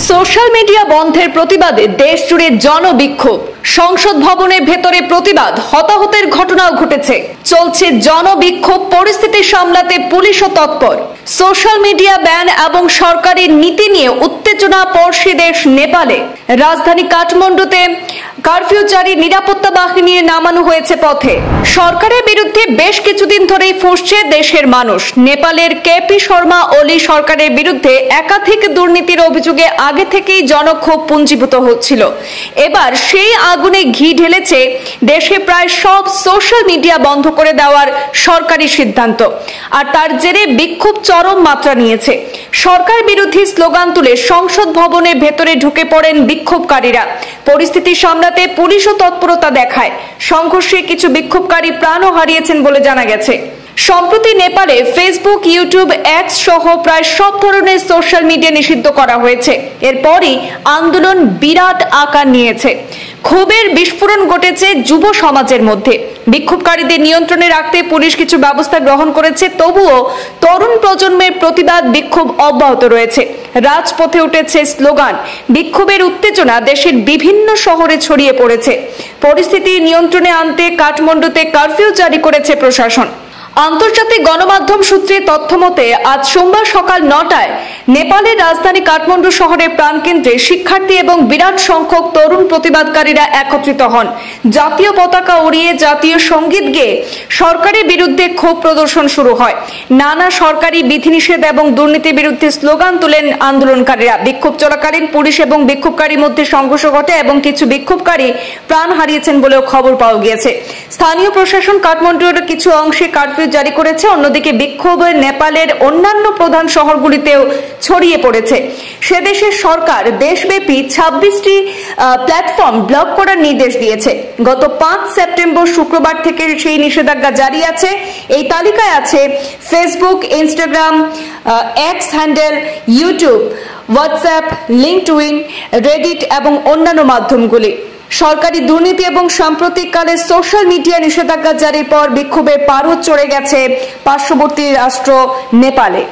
Social media বন্ধের প্রতিবাদে দেশ জুড়ে জনবিক্ষোভ। সংসদ ভবনের ভেতরে প্রতিবাদ, হতাহতের ঘটনাও ঘটেছে। চলছে জনবিক্ষোভ, পরিস্থিতি সামলাতে পুলিশও তৎপর। সোশ্যাল মিডিয়া ব্যান এবং সরকারি নীতি নিয়ে উত্তেজনা পড়শি দেশ নেপালে। রাজধানী কাঠমান্ডুতে কারফিউ জারি, নিরাপত্তা বাহিনী নামানো হয়েছে পথে। সরকারের বিরুদ্ধে বেশ কিছুদিন ধরেই ফুঁসছে দেশের মানুষ। নেপালের কেপি শর্মা ওলি সরকারের বিরুদ্ধে একাধিক দুর্নীতির অভিযোগে আগে থেকেই জনক্ষোভ পুঞ্জীভূত হচ্ছিল। এবার সেই আগুনে ঘি ঢেলেছে দেশে প্রায় সব সোশ্যাল মিডিয়া বন্ধ করে দেওয়ার সরকারি সিদ্ধান্ত। আর তার জেরে বিক্ষোভ চরম মাত্রা নিয়েছে। সরকার বিরোধী স্লোগান তুলে সংসদ ভবনের ভেতরে ঢুকে পড়েন বিক্ষোভকারীরা। পরিস্থিতি সামলাতে পুলিশও তৎপরতা দেখায়। সংঘর্ষে কিছু বিক্ষোভকারী প্রাণও হারিয়েছেন বলে জানা গেছে। সম্প্রতি নেপালে ফেসবুক, ইউটিউব, এক্স সহ প্রায় সব ধরনের সোশ্যাল মিডিয়া নিষিদ্ধ করা হয়েছে। এরপরই আন্দোলন বিরাট আকার নিয়েছে। ক্ষোভের বিস্ফোরণ ঘটেছে যুব সমাজের মধ্যে। বিক্ষোভকারীদের নিয়ন্ত্রণে রাখতে পুলিশ কিছু ব্যবস্থা গ্রহণ করেছে, তবুও তরুণ প্রজন্মের প্রতিবাদ বিক্ষোভ অব্যাহত রয়েছে। রাজপথে উঠেছে স্লোগান। বিক্ষোভের উত্তেজনা দেশের বিভিন্ন শহরে ছড়িয়ে পড়েছে। পরিস্থিতি নিয়ন্ত্রণে আনতে কাঠমান্ডুতে কারফিউ জারি করেছে প্রশাসন। আন্তর্জাতিক গণমাধ্যম সূত্রে তথ্য মতে আজ সোমবার সকাল 9টায় নেপালের রাজধানী কাঠমান্ডু শহরের প্রাণকেন্দ্রে শিক্ষার্থী এবং বিরাট সংখ্যক তরুণ প্রতিবাদকারীরা একত্রিত হন। জাতীয় পতাকা উড়িয়ে, জাতীয় সঙ্গীত গেয়ে সরকারের বিরুদ্ধে ক্ষোভ প্রদর্শন শুরু হয়। নানা সরকারি বিধিনিষেধ এবং দুর্নীতির বিরুদ্ধে স্লোগান তোলেন আন্দোলনকারীরা। বিক্ষোভ চলাকালীন পুলিশ এবং বিক্ষোভকারীর মধ্যে সংঘর্ষ ঘটে এবং কিছু বিক্ষোভকারী প্রাণ হারিয়েছেন বলেও খবর পাওয়া গিয়েছে। স্থানীয় প্রশাসন কাঠমান্ডুর কিছু অংশে কারফিউ জারি করেছে। অন্যদিকে বিক্ষোভ নেপালের অন্যান্য প্রধান শহরগুলিতেও ছড়িয়ে পড়েছে। সে দেশের সরকার দেশব্যাপী 26টি প্ল্যাটফর্ম ব্লক করার নির্দেশ দিয়েছে। গত 5 সেপ্টেম্বর শুক্রবার থেকে সেই নিষেধাজ্ঞা জারি আছে। এই তালিকায় আছে Facebook, Instagram, x handle, YouTube, WhatsApp, LinkedIn, Reddit এবং অন্যান্য মাধ্যমগুলি। সরকারি দুর্নীতি এবং সাম্প্রতিককালে সোশ্যাল মিডিয়া নিষেধাজ্ঞা জারির পর বিক্ষোভের পারদ চড়ে গেছে পার্শ্ববর্তী রাষ্ট্র নেপালে।